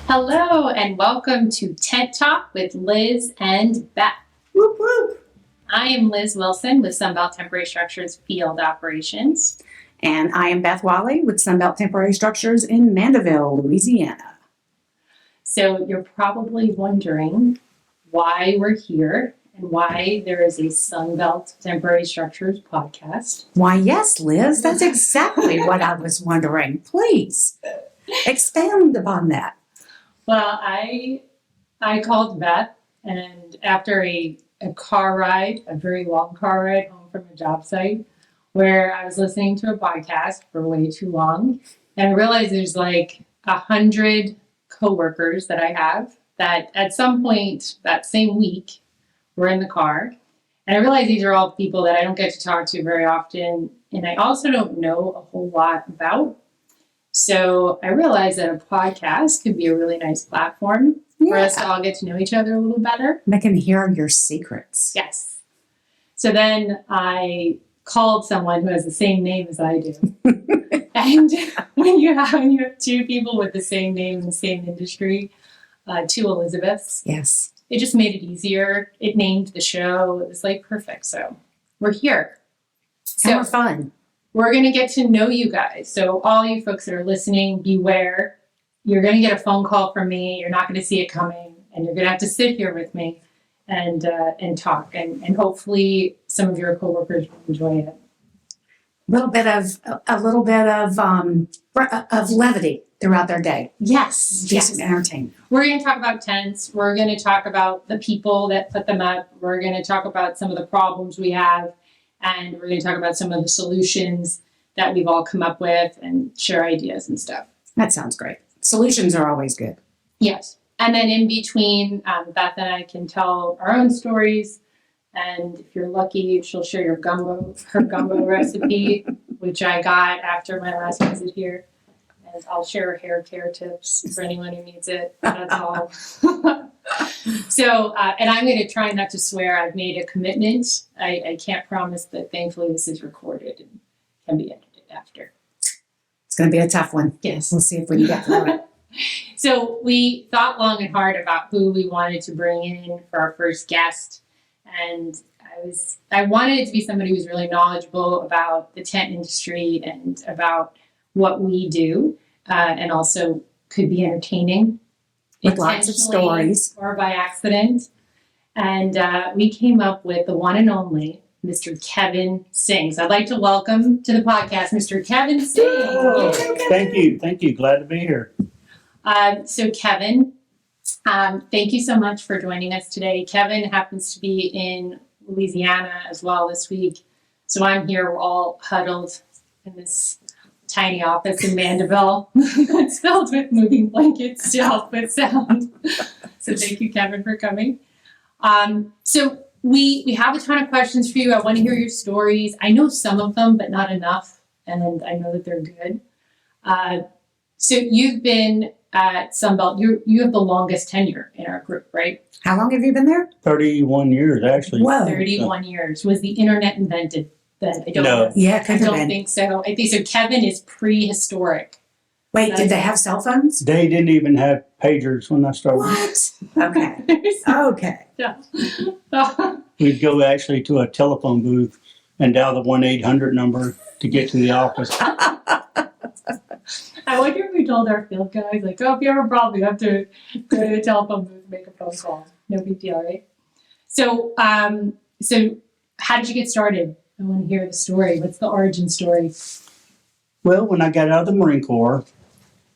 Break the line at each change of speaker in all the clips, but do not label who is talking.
Hello and welcome to TED Talk with Liz and Beth.
Whoop, whoop.
I am Liz Wilson with Sunbelt Temporary Structures Field Operations.
And I am Beth Wally with Sunbelt Temporary Structures in Mandeville, Louisiana.
So you're probably wondering why we're here and why there is a Sunbelt Temporary Structures podcast.
Why, yes, Liz, that's exactly what I was wondering. Please expound upon that.
Well, I called Beth, and after a car ride, a very long car ride home from a job site, where I was listening to a podcast for way too long, and I realized there's like 100 coworkers that I have that at some point that same week were in the car. And I realized these are all people that I don't get to talk to very often, and I also don't know a whole lot about. So I realized that a podcast could be a really nice platform for us to all get to know each other a little better.
And I can hear your secrets.
Yes. So then I called someone who has the same name as I do. And when you have two people with the same name in the same industry, two Elizabeths,
Yes.
it just made it easier. It named the show. It was like perfect. So we're here.
And we're fun.
We're going to get to know you guys. So all you folks that are listening, beware. You're going to get a phone call from me. You're not going to see it coming. And you're going to have to sit here with me and talk. And hopefully some of your coworkers will enjoy it.
A little bit of levity throughout their day.
Yes.
Decent entertainment.
We're going to talk about tents. We're going to talk about the people that put them up. We're going to talk about some of the problems we have. And we're going to talk about some of the solutions that we've all come up with and share ideas and stuff.
That sounds great. Solutions are always good.
Yes. And then in between, Beth and I can tell our own stories. And if you're lucky, she'll share her gumbo recipe, which I got after my last visit here. And I'll share hair care tips for anyone who needs it. That's all. So, and I'm going to try not to swear. I've made a commitment. I can't promise that thankfully this is recorded and can be edited after.
It's going to be a tough one.
Yes.
We'll see if we can get through it.
So we thought long and hard about who we wanted to bring in for our first guest. And I wanted it to be somebody who's really knowledgeable about the tent industry and about what we do, and also could be entertaining.
With lots of stories.
Or by accident. And we came up with the one and only Mr. Kevin Singh. So I'd like to welcome to the podcast Mr. Kevin Singh.
Oh, thank you. Glad to be here.
So Kevin, thank you so much for joining us today. Kevin happens to be in Louisiana as well this week. So I'm here, we're all huddled in this tiny office in Mandeville. It's filled with moving blankets to help with sound. So thank you, Kevin, for coming. So we have a ton of questions for you. I want to hear your stories. I know some of them, but not enough. And I know that they're good. So you've been at Sunbelt. You have the longest tenure in our group, right?
How long have you been there?
31 years, actually.
Whoa.
31 years. Was the internet invented then? I don't
No.
know.
Yeah, it could
I
have
don't
been.
think so. I think so. Kevin is prehistoric.
Wait, did they have cell phones?
They didn't even have pagers when I started.
What? Okay. Okay.
Yeah.
We'd go actually to a telephone booth and dial the 1-800 number to get to the office.
I wonder if we told our field guys, like, oh, if you have a problem, you have to go to the telephone booth and make a phone call. No big deal, right? So how did you get started? I want to hear the story. What's the origin story?
Well, when I got out of the Marine Corps,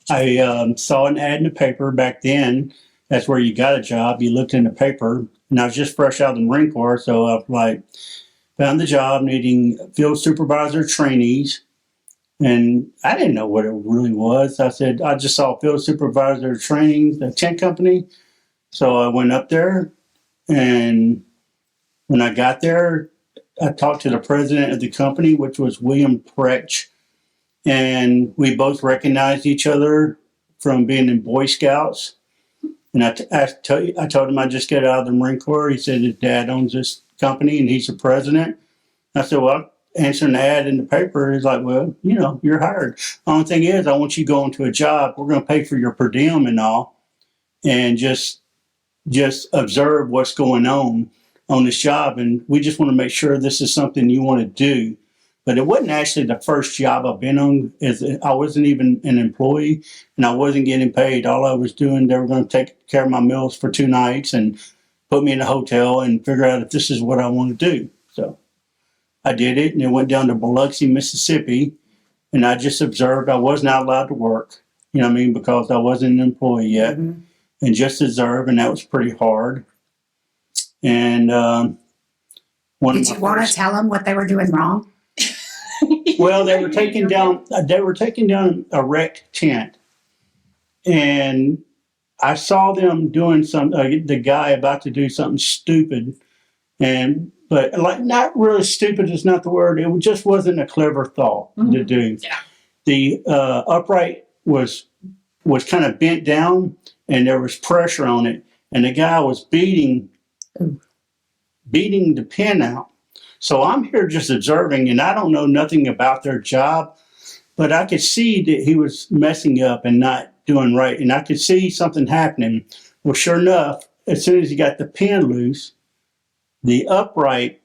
I saw an ad in the paper back then. That's where you got a job. You looked in the paper, and I was just fresh out of the Marine Corps, so I found the job needing field supervisor trainees. And I didn't know what it really was. I said, I just saw field supervisor training, the tent company. So I went up there, and when I got there, I talked to the president of the company, which was William Pretch. And we both recognized each other from being in Boy Scouts. And I told him I just got out of the Marine Corps. He said his dad owns this company and he's the president. I said, well, answering the ad in the paper. It's like, well, you're hired. Only thing is, I want you going to a job. We're going to pay for your per diem and all, and just observe what's going on this job. And we just want to make sure this is something you want to do. But it wasn't actually the first job I've been on. I wasn't even an employee, and I wasn't getting paid. All I was doing, they were going to take care of my meals for 2 nights and put me in a hotel and figure out if this is what I want to do. So I did it, and it went down to Biloxi, Mississippi, and I just observed. I was not allowed to work, because I wasn't an employee yet,
Mhm.
and just observe, and that was pretty hard. And
Did you want to tell them what they were doing wrong?
well, they were taking down a wrecked tent, and I saw them doing the guy about to do something stupid, but like not really stupid is not the word. It just wasn't a clever thought to do.
Yeah.
The upright was kind of bent down, and there was pressure on it, and the guy was beating the pin out. So I'm here just observing, and I don't know nothing about their job, but I could see that he was messing up and not doing right, and I could see something happening. Well, sure enough, as soon as he got the pin loose, the upright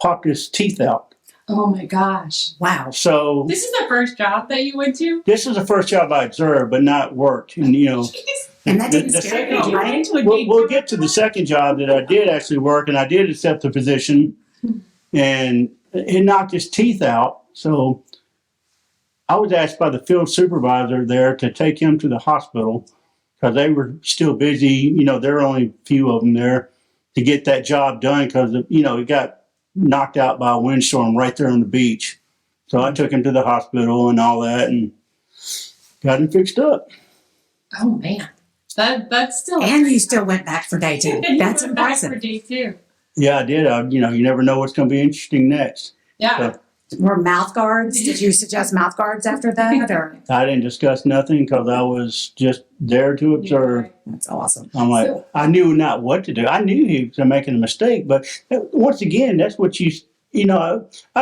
popped his teeth out.
Oh my gosh.
Wow.
So
This is the first job that you went to?
this was the first job I observed, but not worked. And
And that didn't
the
scare
second
you, right?
we'll get to the second job that I did actually work, and I did accept the position, and it knocked his teeth out. So I was asked by the field supervisor there to take him to the hospital because they were still busy. There were only a few of them there to get that job done because, he got knocked out by a windstorm right there on the beach. So I took him to the hospital and all that and got him fixed up.
Oh man. That's still
And you still went back for day 2.
And you
That's
went back for
impressive.
day 2.
Yeah, I did. You never know what's going to be interesting next.
Yeah.
Were mouth guards? Did you suggest mouth guards after that? Or
I didn't discuss nothing because I was just there to observe.
that's awesome.
I'm like,
So-
I knew not what to do. I knew he was making a mistake, but once again, that's what I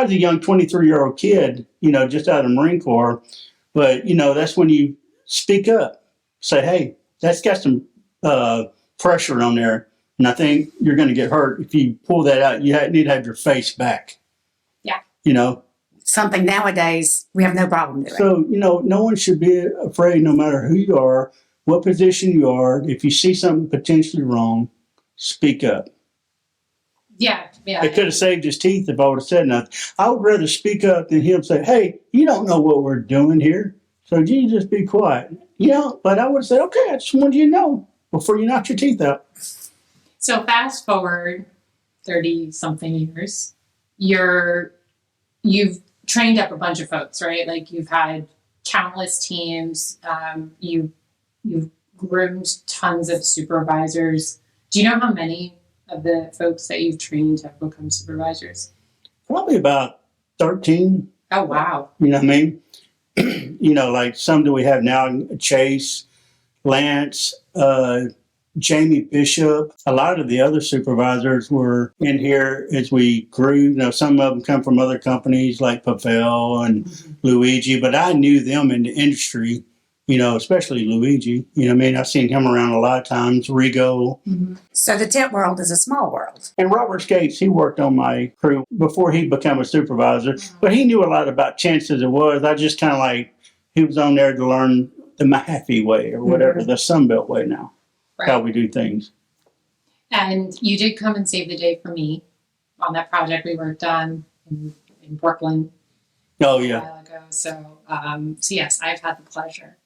was a young 23-year-old kid, just out of the Marine Corps, but, that's when you speak up, say, hey, that's got some pressure on there, and I think you're going to get hurt. If you pull that out, you need to have your face back.
Yeah.
Something nowadays we have no problem doing.
So, no one should be afraid no matter who you are, what position you are. If you see something potentially wrong, speak up.
Yeah. Yeah.
It could have saved his teeth if I would have said nothing. I would rather speak up than him say, hey, you don't know what we're doing here, so you just be quiet. But I would have said, okay, I just wanted you to know before you knock your teeth out.
So fast forward 30-something years, you've trained up a bunch of folks, right? Like you've had countless teams. You've groomed tons of supervisors. Do you know how many of the folks that you've trained have become supervisors?
Probably about 13.
Oh, wow.
You know what I mean? Like some that we have now, Chase, Lance, Jamie Bishop. A lot of the other supervisors were in here as we grew. Some of them come from other companies like Pavel and Luigi, but I knew them in the industry, especially Luigi. I've seen him around a lot of times, Rigo.
So the tent world is a small world.
And Robert Skates, he worked on my crew before he became a supervisor, but he knew a lot about tents as it was. I just kind of like, he was on there to learn the Mahaffey way or whatever, the Sunbelt way now, how we do things.
And you did come and save the day for me on that project we worked on in Brooklyn
Oh,
a
yeah.
while ago. So yes, I've had the pleasure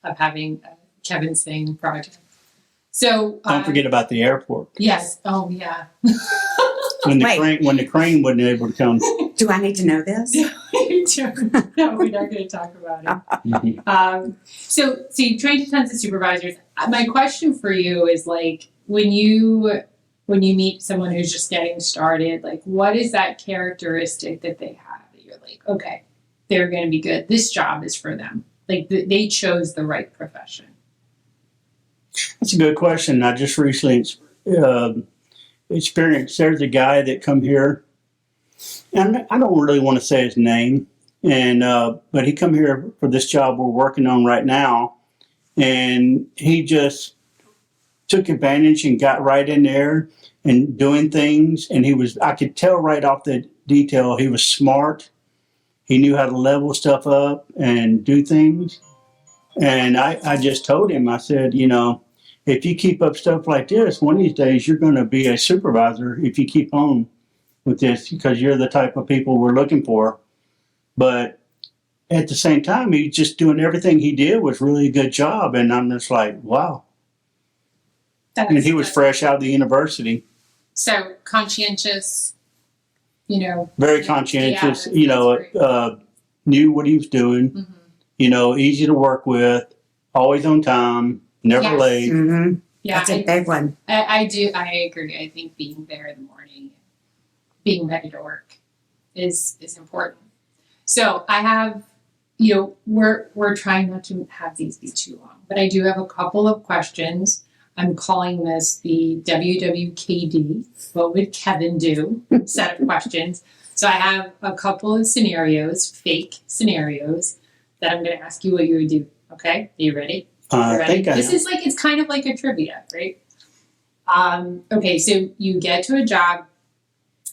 of having a Kevin Singh project. So
Don't forget about the airport.
Yes. Oh, yeah.
When
Wait.
the crane wasn't able to come.
Do I need to know this?
No, we're not going to talk about it. So you trained tons of supervisors. My question for you is like, when you meet someone who's just getting started, like what is that characteristic that they have that you're like, okay, they're going to be good. This job is for them. Like they chose the right profession.
That's a good question. I just recently experienced, there's a guy that come here and I don't really want to say his name, and but he come here for this job we're working on right now, and he just took advantage and got right in there and doing things, and I could tell right off the detail he was smart. He knew how to level stuff up and do things. And I just told him, I said, if you keep up stuff like this, one of these days you're going to be a supervisor if you keep on with this, because you're the type of people we're looking for. But at the same time, he's just doing everything he did was really a good job. And I'm just like, wow. And he was fresh out of the university.
So conscientious,
Very conscientious,
great.
knew what he was doing, easy to work with, always on time, never
Yes.
late.
Mm-hmm.
Yeah,
That's a big one.
I agree. I think being there in the morning, being ready to work is important. So I have, we're trying not to have these be too long, but I do have a couple of questions. I'm calling this the WWKD, what would Kevin do, set of questions. So I have a couple of scenarios, fake scenarios, that I'm going to ask you what you would do. Okay? Are you ready?
I think I
This
am.
is it's kind of like a trivia, right? Okay, so you get to a job,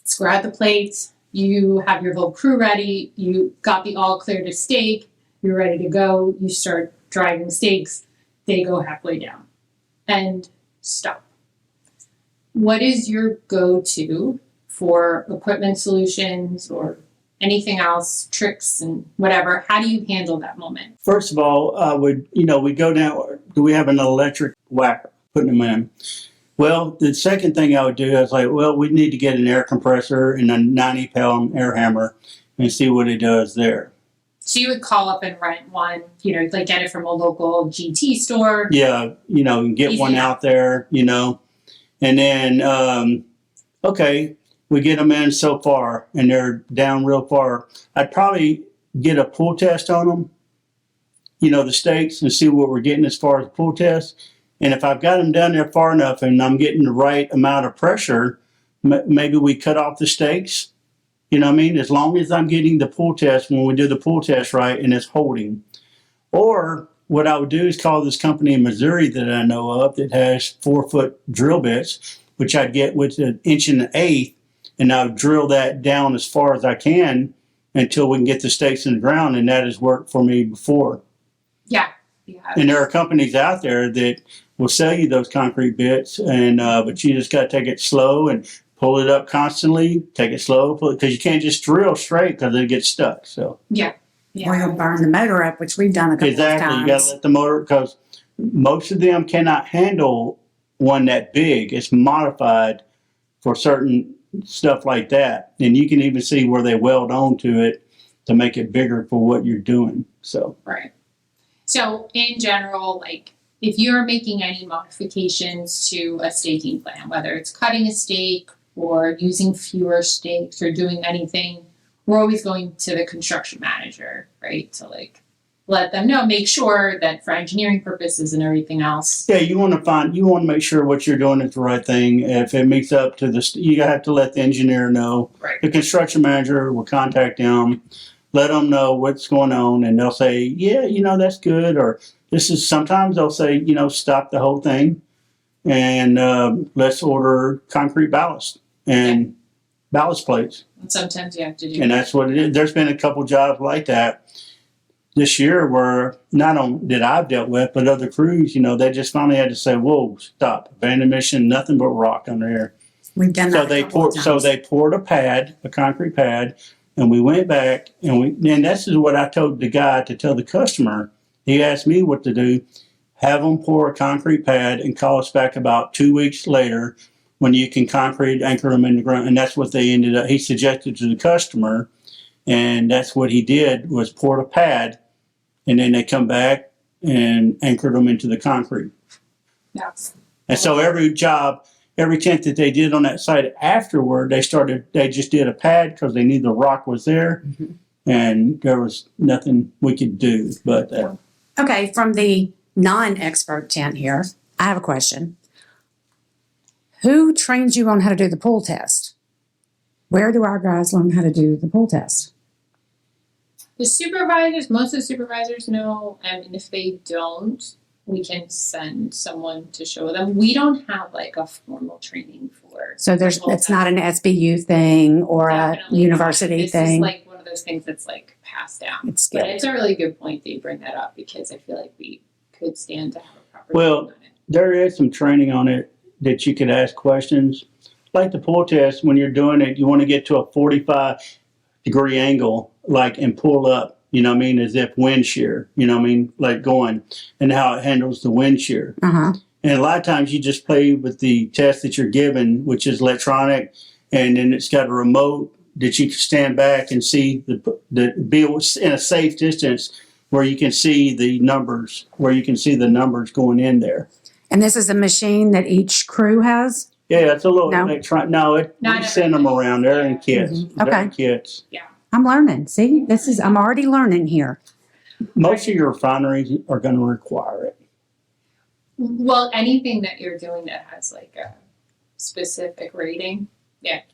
square out the plates, you have your whole crew ready, you got the all clear to stake, you're ready to go, you start driving stakes, they go halfway down and stop. What is your go-to for equipment solutions or anything else, tricks and whatever? How do you handle that moment?
First of all, I would, we go down, do we have an electric whacker putting them in? Well, the second thing I would do, I was like, well, we need to get an air compressor and a 90-pound air hammer and see what it does there.
So you would call up and rent one, like get it from a local GT store.
Yeah, get
Easy
one
enough.
out there, and then, okay, we get them in so far and they're down real far. I'd probably get a pull test on them, the stakes, and see what we're getting as far as pull test. And if I've got them down there far enough and I'm getting the right amount of pressure, maybe we cut off the stakes. You know what I mean? As long as I'm getting the pull test, when we do the pull test right and it's holding. Or what I would do is call this company in Missouri that I know of that has 4-foot drill bits, which I'd get with an 1.125, and I would drill that down as far as I can until we can get the stakes in the ground, and that has worked for me before.
Yeah.
And there are companies out there that will sell you those concrete bits, and but you just got to take it slow and pull it up constantly. Take it slow, because you can't just drill straight because it gets stuck. So
Yeah.
Or you'll burn the motor up, which we've done a couple
exactly,
of
you got
times.
to let the motor, because most of them cannot handle one that big. It's modified for certain stuff like that, and you can even see where they weld onto it to make it bigger for what you're doing. So
Right. So in general, if you're making any modifications to a staking plan, whether it's cutting a stake or using fewer stakes or doing anything, we're always going to the construction manager, right? To let them know, make sure that for engineering purposes and everything else.
yeah, you want to make sure what you're doing is the right thing. If it meets up to you have to let the engineer know.
Right.
The construction manager will contact them, let them know what's going on, and they'll say, yeah, that's good. Or sometimes they'll say, stop the whole thing and let's order concrete ballast and ballast plates.
And sometimes you have to do
And that's what it is. There's been a couple jobs like that this year where not only that I've dealt with, but other crews, they just finally had to say, whoa, stop. Abandoned mission, nothing but rock under here.
We've done
So
that
they
a couple of times.
poured a concrete pad, and we went back and this is what I told the guy to tell the customer. He asked me what to do. Have them pour a concrete pad and call us back about 2 weeks later when you can concrete anchor them in the ground. And that's what he suggested to the customer. And that's what he did, was poured a pad, and then they come back and anchored them into the concrete.
Yes.
And so every tent that they did on that site afterward, they just did a pad because they knew the rock was there, and there was nothing we could do. But
Okay, from the non-expert tent here, I have a question. Who trains you on how to do the pull test? Where do our guys learn how to do the pool test?
The supervisors, most of the supervisors know, and if they don't, we can send someone to show them. We don't have like a formal training for.
So
the whole
it's not an SBU thing or
Definitely
a university
not. This
thing.
is like one of those things that's like passed down.
It's
But
good.
it's a really good point that you bring that up because I feel like we could stand to have a proper
Well,
training on it.
There is some training on it that you could ask questions. Like the pool test, when you're doing it, you want to get to a 45-degree angle, like, and pull up, you know what I mean, as if wind shear, you know what I mean, like going, and how it handles the wind shear.
Uh-huh.
And a lot of times you just play with the test that you're given, which is electronic, and then it's got a remote that you can stand back and see be in a safe distance where you can see the numbers, going in there.
And this is a machine that each crew has?
Yeah, it's a little
No?
electronic. No,
Not
we send them
everything.
around. They're in kits.
Mhm.
They're
Okay.
in kits.
I'm learning. See, I'm already learning here.
Most of your refineries are going to require it.
Well, anything that you're doing that has like a specific rating, like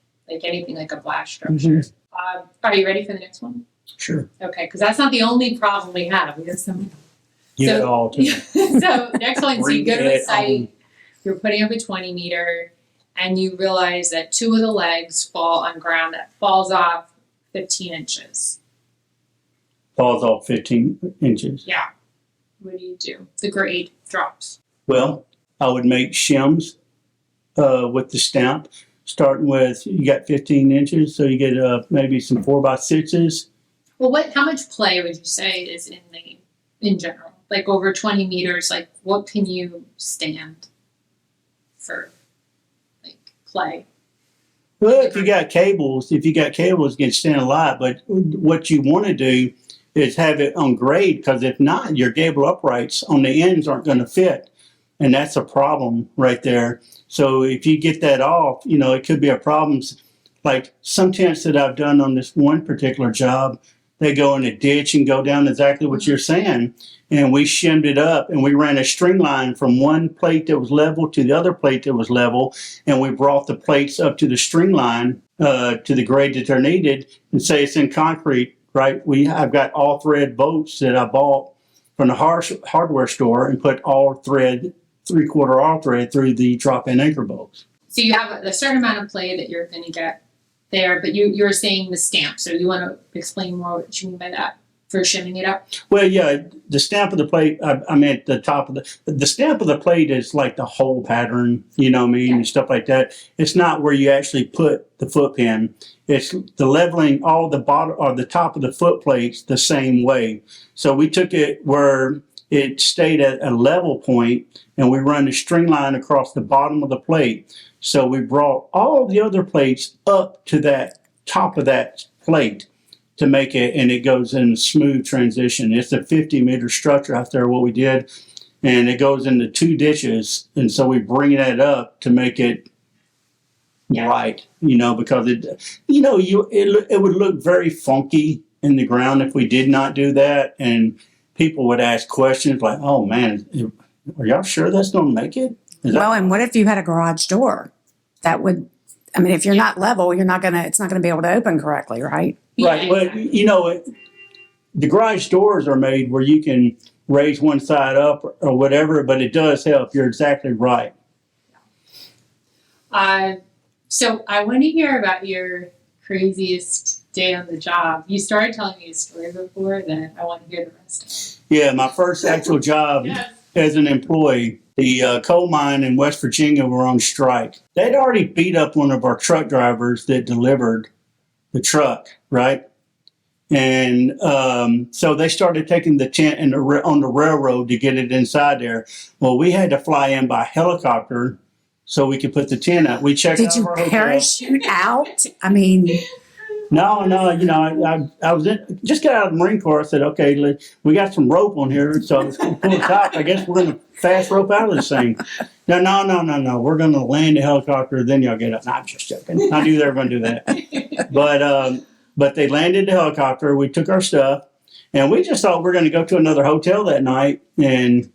anything like a blast structure. Are you ready for the next one?
Sure.
Okay, because that's not the only problem we have. We have some.
Get it
So-
all to
So next one, so you go to
Bring
a
it
site,
on.
you're putting up a 20 meter, and you realize that two of the legs fall on ground that falls off 15 inches.
Falls off 15 inches.
Yeah. What do? The grade drops.
Well, I would make shims with the stamp, starting with, you got 15 inches, so you get maybe some 4x6s.
Well, how much play would you say is in general? Like over 20 meters, like what can you stand for like play?
Well, if you got cables, you can stand a lot. But what you want to do is have it on grade, because if not, your gable uprights on the ends aren't going to fit. And that's a problem right there. So if you get that off, it could be a problem. Like some tents that I've done on this one particular job, they go in a ditch and go down exactly what you're saying. And we shimmed it up, and we ran a string line from one plate that was level to the other plate that was level. And we brought the plates up to the string line to the grade that they're needed, and say it's in concrete, right? I've got all thread bolts that I bought from the hardware store and put all thread, 3/4 all thread through the drop-in anchor bolts.
So you have a certain amount of play that you're going to get there, but you're saying the stamp. So you want to explain more what you mean by that for shimming it up?
Well, yeah, the stamp of the plate, I meant the top of the stamp of the plate is like the hole pattern, you know what I mean, and stuff like that. It's not where you actually put the foot pin. It's the leveling all the bottom or the top of the foot plates the same way. So we took it where it stayed at a level point, and we run the string line across the bottom of the plate. So we brought all the other plates up to that top of that plate to make it, and it goes in a smooth transition. It's a 50-meter structure out there, what we did, and it goes into 2 ditches, and so we bring that up to make it right, because it would look very funky in the ground if we did not do that, and people would ask questions like, "Oh man, are y'all sure that's going to make it?"
Well, and what if you had a garage door? That would, if you're not level, it's not going to be able to open correctly, right?
Right.
Yeah,
Well,
exactly.
the garage doors are made where you can raise one side up or whatever, but it does help. You're exactly right.
So I want to hear about your craziest day on the job. You started telling me a story before, then I want to hear the rest of
Yeah, my first actual job
it. Yes.
as an employee, the coal mine in West Virginia were on strike. They'd already beat up one of our truck drivers that delivered the truck, right? And so they started taking the tent on the railroad to get it inside there. Well, we had to fly in by helicopter so we could put the tent up. We checked
Did
out
you
of our hotel.
parachute out?
No, I was just got out of the Marine Corps. I said, okay, we got some rope on here, so let's pull the top. I guess we're going to fast rope out of this thing. No. We're going to land the helicopter, then y'all get up. No, I'm just joking. I knew they were going to do that. But they landed the helicopter. We took our stuff, and we just thought we were going to go to another hotel that night. And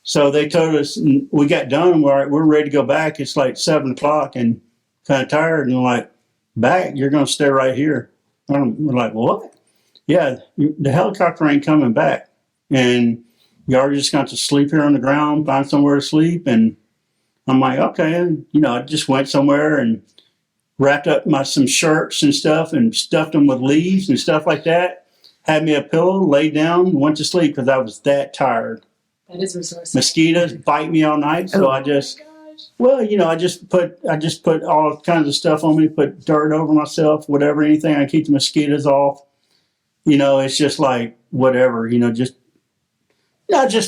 so they told us, we got done. We're ready to go back. It's like 7 o'clock and kind of tired. And like, back, you're going to stay right here. We're like, what? Yeah, the helicopter ain't coming back. And you're just going to sleep here on the ground, find somewhere to sleep. And I'm like, okay. And, I just went somewhere and wrapped up some shirts and stuff and stuffed them with leaves and stuff like that. Had me a pillow, laid down, went to sleep because I was that tired.
That is resourceful.
Mosquitoes bite me all night, so I just, I just put all kinds of stuff on me, put dirt over myself, whatever, anything I keep the mosquitoes off. It's just like whatever, just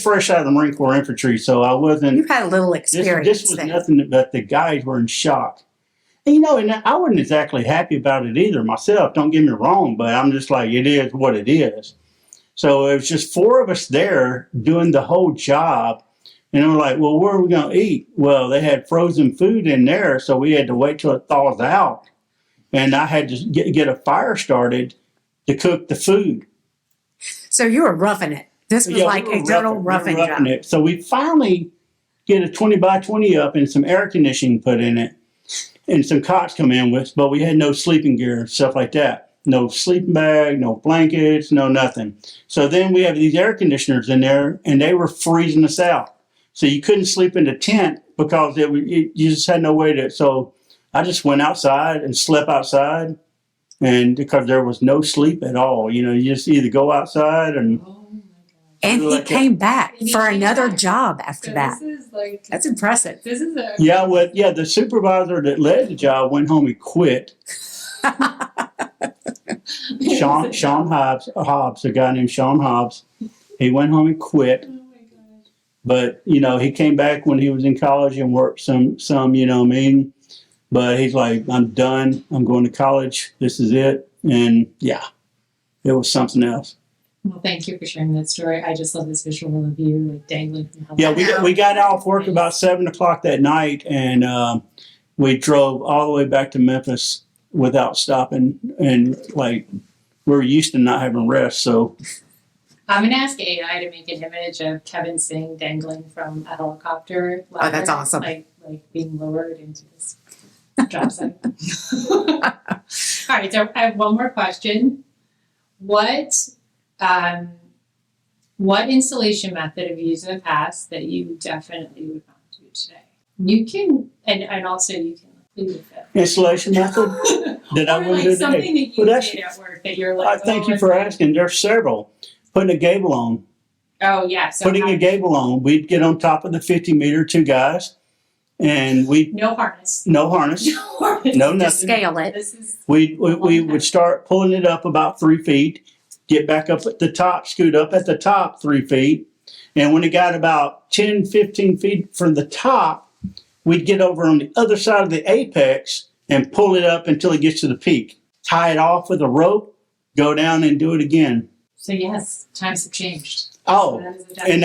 fresh out of the Marine Corps infantry, so I wasn't.
You had a little experience.
This was
then.
nothing, but the guys were in shock. And, and I wasn't exactly happy about it either myself. Don't get me wrong, but I'm just like, it is what it is. So it was just 4 of us there doing the whole job. And we're like, well, where are we going to eat? Well, they had frozen food in there, so we had to wait till it thaws out. And I had to get a fire started to cook the food.
So you were roughing it. This was like a total roughing job.
It. So we finally get a 20 by 20 up and some air conditioning put in it. And some cots come in with, but we had no sleeping gear, stuff like that. No sleeping bag, no blankets, no nothing. So then we have these air conditioners in there, and they were freezing us out. So you couldn't sleep in the tent because you just had no way to. So I just went outside and slept outside, and because there was no sleep at all. You just either go outside and.
And he came back for another job after that.
This is
That's impressive.
This is
the supervisor that led the job went home and quit. Sean Hobbs, a guy named Sean Hobbs, he went home and quit.
Oh my gosh.
But, he came back when he was in college and worked some, But he's like, I'm done. I'm going to college. This is it. And yeah, it was something else.
Well, thank you for sharing that story. I just love this visual of you dangling from hell.
Yeah, we got off work about 7:00 that night, and we drove all the way back to Memphis without stopping, and we're used to not having rest. So
I'm gonna ask AI to make an image of Kevin Singh dangling from a helicopter.
Oh, that's awesome!
Like being lowered into this job site. All right, so I have one more question. What installation method have you used in the past that you definitely would not do today? You can, and also you can plead with it.
Installation method that I wouldn't do today.
Something that you did at work that you're like.
Thank you for asking. There's several. Putting a gable on.
Oh yeah. So
putting a gable on. We'd get on top of the 50-meter, 2 guys, and
no harness.
No harness.
No harness.
No nothing.
Just scale it.
We would start pulling it up about 3 feet. Get back up at the top, scoot up at the top 3 feet. And when it got about 10, 15 feet from the top, we'd get over on the other side of the apex and pull it up until it gets to the peak. Tie it off with a rope, go down and do it again.
So yes, times have changed.
Oh, and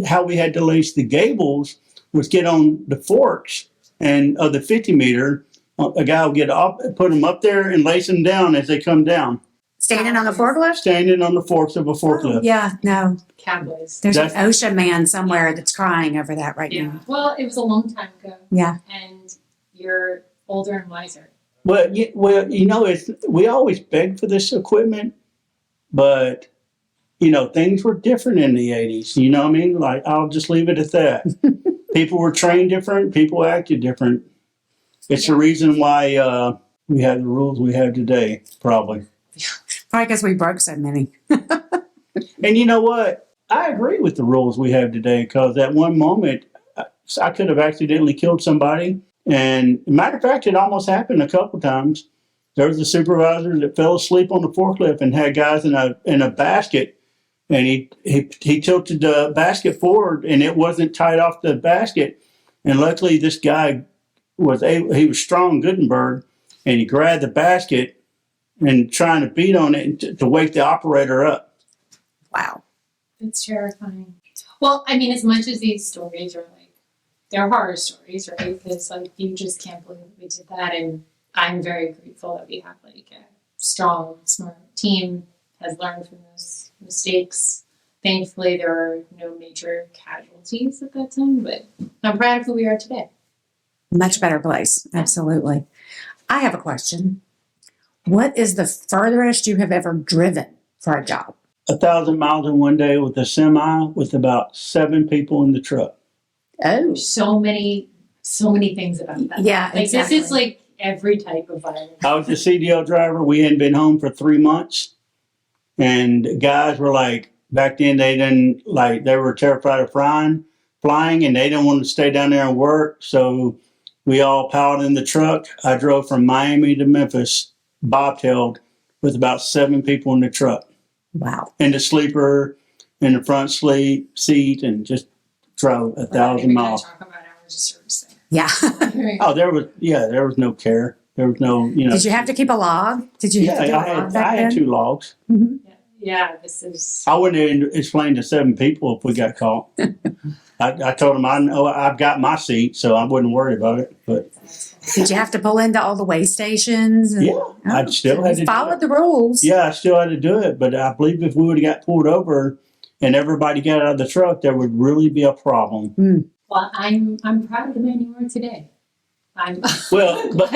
how we had to lace the gables was get on the forks and of the 50-meter, a guy would get up, put them up there and lace them down as they come down.
Standing on the forklift?
Standing on the forks of a forklift.
Oh, yeah, no.
Cowboys.
There's an OSHA man somewhere that's crying over that right now.
Well, it was a long time ago.
Yeah.
And you're older and wiser.
Well, we always begged for this equipment, but, things were different in the 80s. You know what I mean? Like, I'll just leave it at that. People were trained different. People acted different. It's the reason why we have the rules we have today, probably.
Probably because we broke so many.
And you know what? I agree with the rules we have today because at one moment, I could have accidentally killed somebody. And matter of fact, it almost happened a couple times. There was a supervisor that fell asleep on the forklift and had guys in a basket. And he tilted the basket forward and it wasn't tied off the basket. And luckily this guy he was strong, Gutenberg, and he grabbed the basket and trying to beat on it to wake the operator up.
Wow.
It's terrifying. Well, I mean, as much as these stories are they're horror stories, right? Because you just can't believe we did that. And I'm very grateful that we have a strong, smart team has learned from those mistakes. Thankfully, there were no major casualties at that time, but I'm proud of who we are today.
Much better place. Absolutely. I have a question. What is the furthest you have ever driven for a job?
1,000 miles in one day with a semi with about 7 people in the truck.
Oh,
So many things about that.
yeah,
Like
exactly.
this is like every type of violence.
I was the CDL driver. We hadn't been home for 3 months. And guys were like, back then they didn't, like, they were terrified of flying, and they didn't want to stay down there and work. So we all piled in the truck. I drove from Miami to Memphis, bobtailed, with about 7 people in the truck.
Wow.
In the sleeper, in the front seat, and just drove 1,000 miles.
Talk about hours of service
Yeah.
there.
Oh, there was no care. There was no,
Did you have to keep a log? Did you have to do a log back
I had
then?
2 logs.
Mhm.
Yeah, this is.
I wouldn't explain to 7 people if we got caught. I told them I know I've got my seat, so I wouldn't worry about it. But
Did you have to pull into all the way stations? And,
yeah, I still had to
followed
do it.
the rules.
Yeah, I still had to do it. But I believe if we would have got pulled over and everybody got out of the truck, there would really be a problem.
Well, I'm proud of the man you are today.
Well, but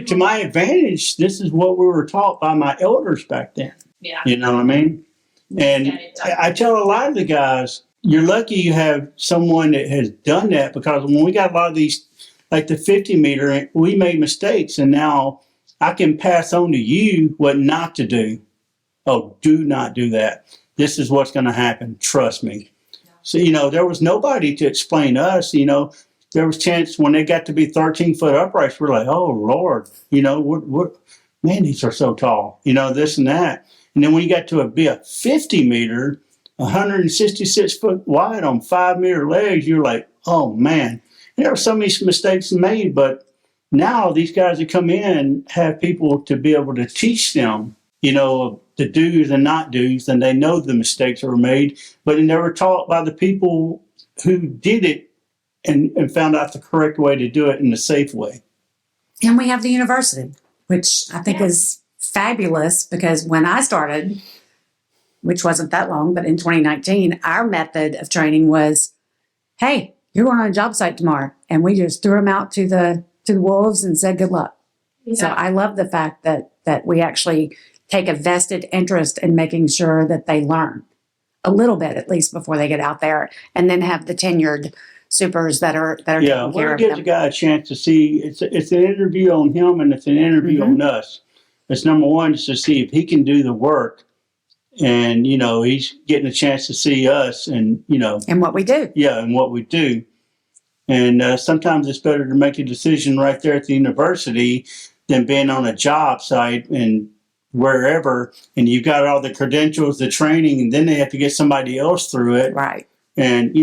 to my advantage, this is what we were taught by my elders back then.
Yeah.
You know what I mean? And
Get it done.
I tell a lot of the guys, you're lucky you have someone that has done that, because when we got a lot of these, like the 50 meter, we made mistakes, and now I can pass on to you what not to do. Oh, do not do that. This is what's going to happen. Trust me. So, there was nobody to explain to us, there was chance when they got to be 13-foot uprights, we're like, oh Lord, what, man, these are so tall, this and that. And then when you got to be a 50 meter, 166 foot wide on 5 meter legs, you're like, oh man. And there were so many mistakes made, but now these guys that come in have people to be able to teach them, the do's and not do's, and they know the mistakes that were made, but they were taught by the people who did it and found out the correct way to do it in a safe way.
And we have the university, which I think is fabulous, because when I started, which wasn't that long, but in 2019, our method of training was, hey, you're going on a job site tomorrow. And we just threw them out to the wolves and said, good luck.
Yeah.
So I love the fact that we actually take a vested interest in making sure that they learn a little bit, at least before they get out there, and then have the tenured supers that are taking care
Well, it
of
gives
them.
a guy a chance to see, it's an interview on him, and it's an interview on us. It's number one, is to see if he can do the work, and, he's getting a chance to see us, and,
And what we do.
yeah, and what we do. And sometimes it's better to make a decision right there at the university than being on a job site and wherever, and you've got all the credentials, the training, and then they have to get somebody else through it.
Right.
And,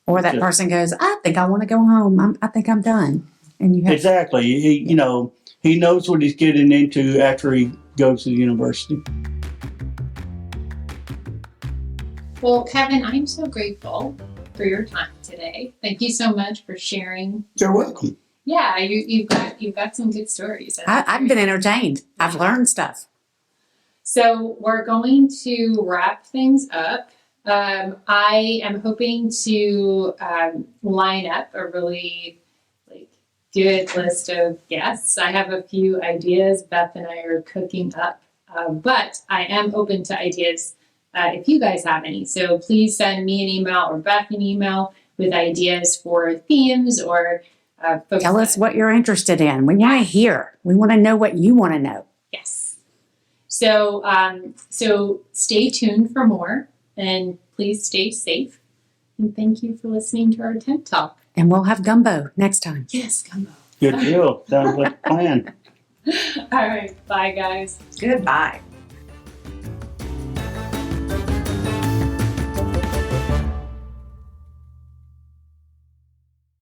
Or that person goes, I think I want to go home. I think I'm done. And you have
exactly. He knows what he's getting into after he goes to the university.
Well, Kevin, I'm so grateful for your time today. Thank you so much for sharing.
You're welcome.
Yeah, you've got some good stories.
I've been entertained. I've learned stuff.
So we're going to wrap things up. I am hoping to line up a really good list of guests. I have a few ideas Beth and I are cooking up, but I am open to ideas if you guys have any. So please send me an email or Beth an email with ideas for themes or folks.
Tell us what you're interested in. We want to hear. We want to know what you want to know.
Yes. So stay tuned for more, and please stay safe. And thank you for listening to our tent talk.
And we'll have gumbo next time.
Yes, come on.
Good deal. Sounds like a plan.
All right. Bye, guys.
Goodbye.